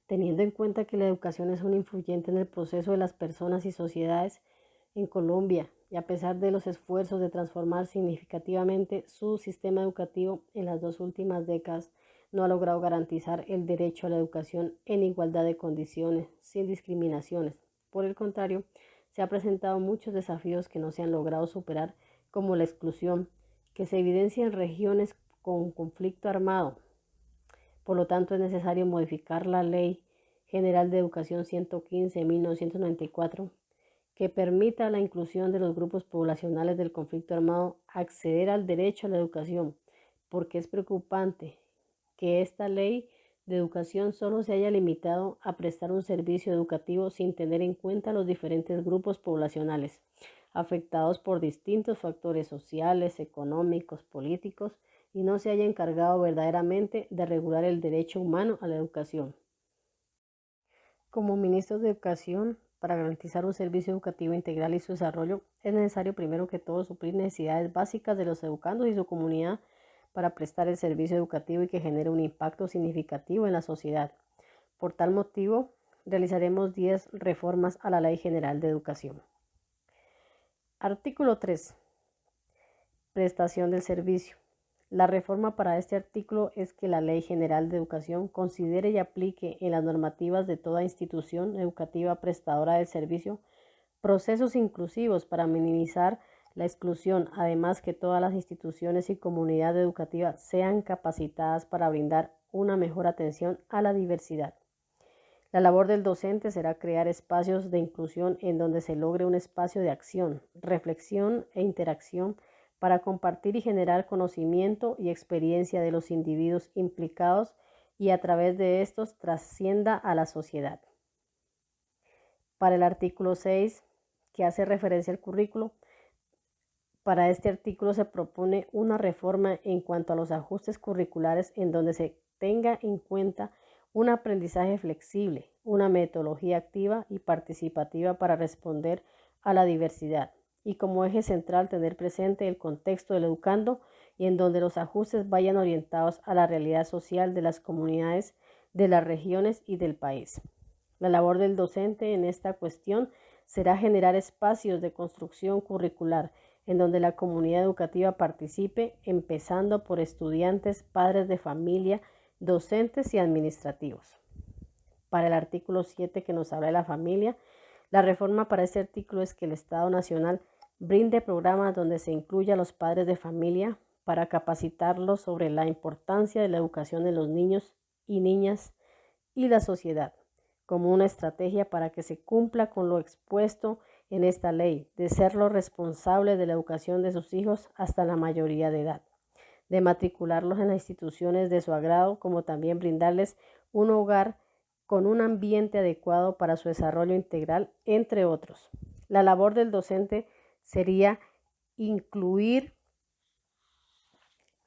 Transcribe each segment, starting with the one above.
Teniendo en cuenta que la educación es un influyente en el proceso de las personas y sociedades en Colombia, y a pesar de los esfuerzos de transformar significativamente su sistema educativo en las 2 últimas décadas, no ha logrado garantizar el derecho a la educación en igualdad de condiciones, sin discriminaciones. Por el contrario, se han presentado muchos desafíos que no se han logrado superar, como la exclusión, que se evidencia en regiones con conflicto armado. Por lo tanto, es necesario modificar la Ley General de Educación 115 de 1994, que permita la inclusión de los grupos poblacionales del conflicto armado acceder al derecho a la educación, porque es preocupante que esta ley de educación solo se haya limitado a prestar un servicio educativo sin tener en cuenta los diferentes grupos poblacionales afectados por distintos factores sociales, económicos, políticos, y no se haya encargado verdaderamente de regular el derecho humano a la educación. Como ministro de Educación, para garantizar un servicio educativo integral y su desarrollo, es necesario primero que todo suplir necesidades básicas de los educandos y su comunidad para prestar el servicio educativo y que genere un impacto significativo en la sociedad. Por tal motivo, realizaremos 10 reformas a la Ley General de Educación. Artículo 3. Prestación del servicio. La reforma para este artículo es que la Ley General de Educación considere y aplique en las normativas de toda institución educativa prestadora del servicio procesos inclusivos para minimizar la exclusión, además que todas las instituciones y comunidad educativa sean capacitadas para brindar una mejor atención a la diversidad. La labor del docente será crear espacios de inclusión en donde se logre un espacio de acción, reflexión e interacción para compartir y generar conocimiento y experiencia de los individuos implicados y a través de estos trascienda a la sociedad. Para el artículo 6, que hace referencia al currículo, para este artículo se propone una reforma en cuanto a los ajustes curriculares en donde se tenga en cuenta un aprendizaje flexible, una metodología activa y participativa para responder a la diversidad y como eje central tener presente el contexto del educando y en donde los ajustes vayan orientados a la realidad social de las comunidades, de las regiones y del país. La labor del docente en esta cuestión será generar espacios de construcción curricular en donde la comunidad educativa participe, empezando por estudiantes, padres de familia, docentes y administrativos. Para el artículo 7 que nos habla de la familia, la reforma para este artículo es que el Estado Nacional brinde programas donde se incluya a los padres de familia para capacitarlos sobre la importancia de la educación de los niños y niñas y la sociedad, como una estrategia para que se cumpla con lo expuesto en esta ley, de ser los responsables de la educación de sus hijos hasta la mayoría de edad, de matricularlos en las instituciones de su agrado, como también brindarles un hogar con un ambiente adecuado para su desarrollo integral, entre otros. La labor del docente sería incluir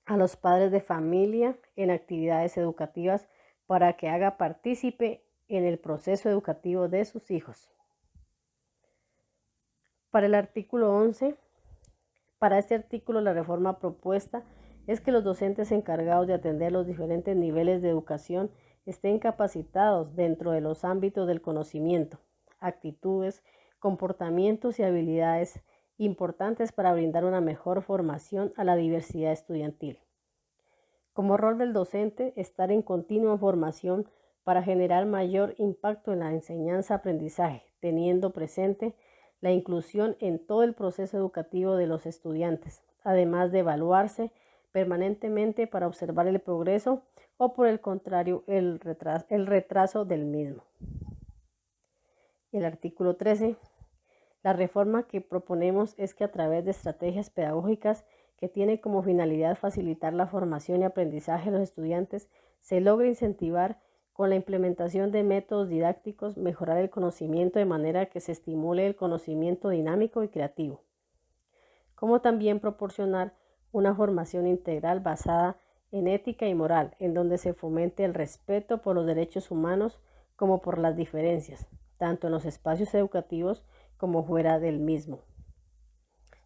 a los padres de familia en actividades educativas para que haga partícipe en el proceso educativo de sus hijos. Para el artículo 11, para este artículo la reforma propuesta es que los docentes encargados de atender los diferentes niveles de educación estén capacitados dentro de los ámbitos del conocimiento, actitudes, comportamientos y habilidades importantes para brindar una mejor formación a la diversidad estudiantil. Como rol del docente, estar en continua formación para generar mayor impacto en la enseñanza-aprendizaje, teniendo presente la inclusión en todo el proceso educativo de los estudiantes, además de evaluarse permanentemente para observar el progreso o por el contrario el retraso del mismo. El artículo 13. La reforma que proponemos es que a través de estrategias pedagógicas que tiene como finalidad facilitar la formación y aprendizaje de los estudiantes, se logre incentivar Con la implementación de métodos didácticos, mejorar el conocimiento de manera que se estimule el conocimiento dinámico y creativo. Como también proporcionar una formación integral basada en ética y moral, en donde se fomente el respeto por los derechos humanos como por las diferencias, tanto en los espacios educativos como fuera del mismo.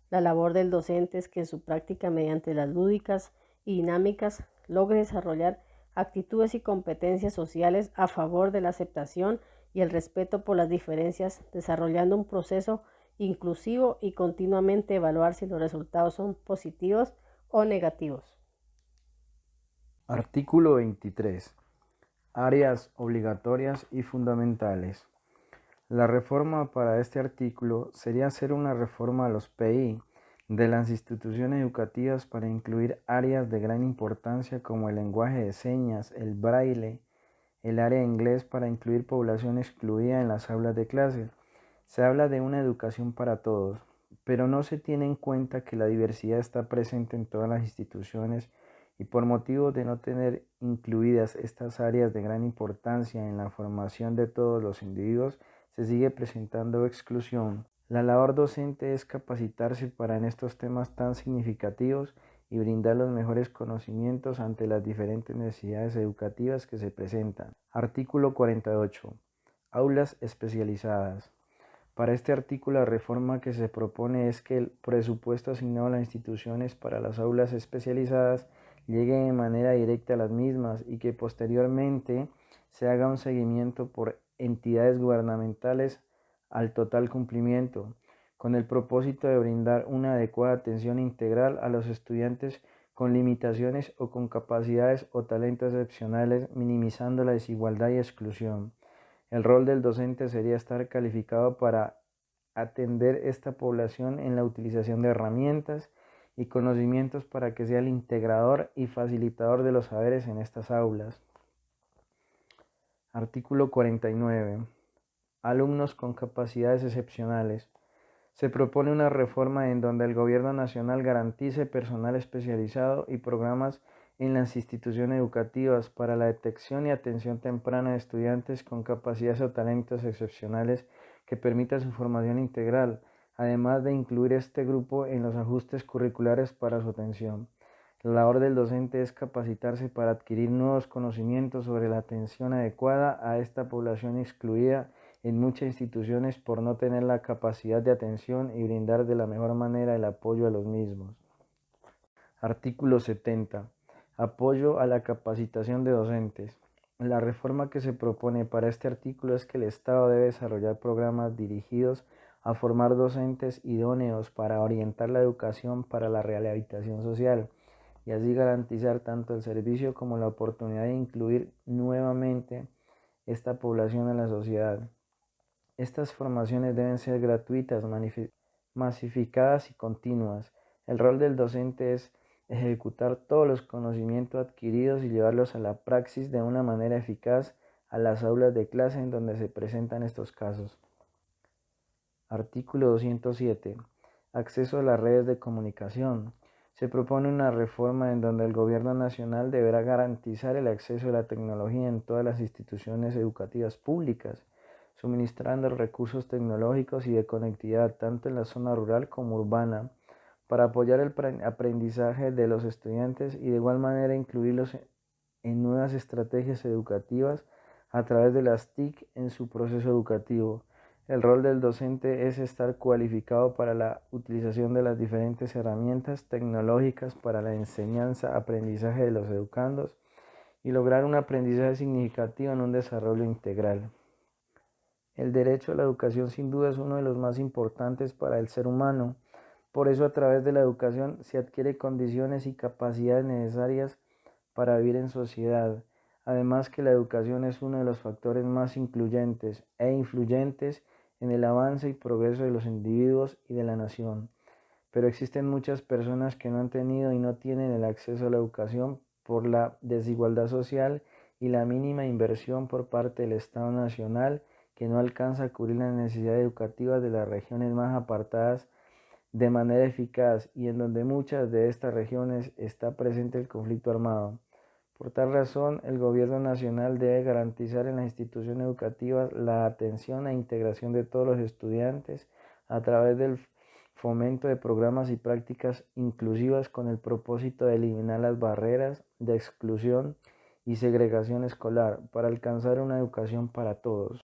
La labor del docente es que en su práctica, mediante las lúdicas y dinámicas, logre desarrollar actitudes y competencias sociales a favor de la aceptación y el respeto por las diferencias, desarrollando un proceso inclusivo y continuamente evaluar si los resultados son positivos o negativos. Artículo 23. Áreas obligatorias y fundamentales. La reforma para este artículo sería hacer una reforma a los PI de las instituciones educativas para incluir áreas de gran importancia como el lenguaje de señas, el braille, el área de inglés para incluir población excluida en las aulas de clase. Se habla de una educación para todos, pero no se tiene en cuenta que la diversidad está presente en todas las instituciones y por motivo de no tener incluidas estas áreas de gran importancia en la formación de todos los individuos, se sigue presentando exclusión. La labor docente es capacitarse para en estos temas tan significativos y brindar los mejores conocimientos ante las diferentes necesidades educativas que se presentan. Artículo 48. Aulas especializadas. Para este artículo, la reforma que se propone es que el presupuesto asignado a las instituciones para las aulas especializadas llegue de manera directa a las mismas y que posteriormente se haga un seguimiento por entidades gubernamentales al total cumplimiento, con el propósito de brindar una adecuada atención integral a los estudiantes con limitaciones o con capacidades o talentos excepcionales, minimizando la desigualdad y exclusión. El rol del docente sería estar calificado para atender esta población en la utilización de herramientas y conocimientos para que sea el integrador y facilitador de los saberes en estas aulas. Artículo 49. Alumnos con capacidades excepcionales. Se propone una reforma en donde el Gobierno Nacional garantice personal especializado y programas en las instituciones educativas para la detección y atención temprana de estudiantes con capacidades o talentos excepcionales que permita su formación integral, además de incluir este grupo en los ajustes curriculares para su atención. La labor del docente es capacitarse para adquirir nuevos conocimientos sobre la atención adecuada a esta población excluida en muchas instituciones por no tener la capacidad de atención y brindar de la mejor manera el apoyo a los mismos. Artículo 70. Apoyo a la capacitación de docentes. La reforma que se propone para este artículo es que el Estado debe desarrollar programas dirigidos a formar docentes idóneos para orientar la educación para la rehabilitación social y así garantizar tanto el servicio como la oportunidad de incluir nuevamente esta población en la sociedad. Estas formaciones deben ser gratuitas, masificadas y continuas. El rol del docente es ejecutar todos los conocimientos adquiridos y llevarlos a la praxis de una manera eficaz a las aulas de clase en donde se presentan estos casos. Artículo 207. Acceso a las redes de comunicación. Se propone una reforma en donde el Gobierno Nacional deberá garantizar el acceso a la tecnología en todas las instituciones educativas públicas, suministrando recursos tecnológicos y de conectividad tanto en la zona rural como urbana, para apoyar el aprendizaje de los estudiantes y de igual manera incluirlos en nuevas estrategias educativas a través de las TIC en su proceso educativo. El rol del docente es estar cualificado para la utilización de las diferentes herramientas tecnológicas para la enseñanza, aprendizaje de los educandos y lograr un aprendizaje significativo en un desarrollo integral. El derecho a la educación sin duda es uno de los más importantes para el ser humano. Por eso a través de la educación se adquiere condiciones y capacidades necesarias para vivir en sociedad. Además que la educación es uno de los factores más incluyentes e influyentes en el avance y progreso de los individuos y de la nación. Pero existen muchas personas que no han tenido y no tienen el acceso a la educación por la desigualdad social y la mínima inversión por parte del Estado Nacional que no alcanza a cubrir las necesidades educativas de las regiones más apartadas de manera eficaz y en donde muchas de estas regiones está presente el conflicto armado. Por tal razón, el Gobierno Nacional debe garantizar en las instituciones educativas la atención e integración de todos los estudiantes a través del fomento de programas y prácticas inclusivas con el propósito de eliminar las barreras de exclusión y segregación escolar para alcanzar una educación para todos.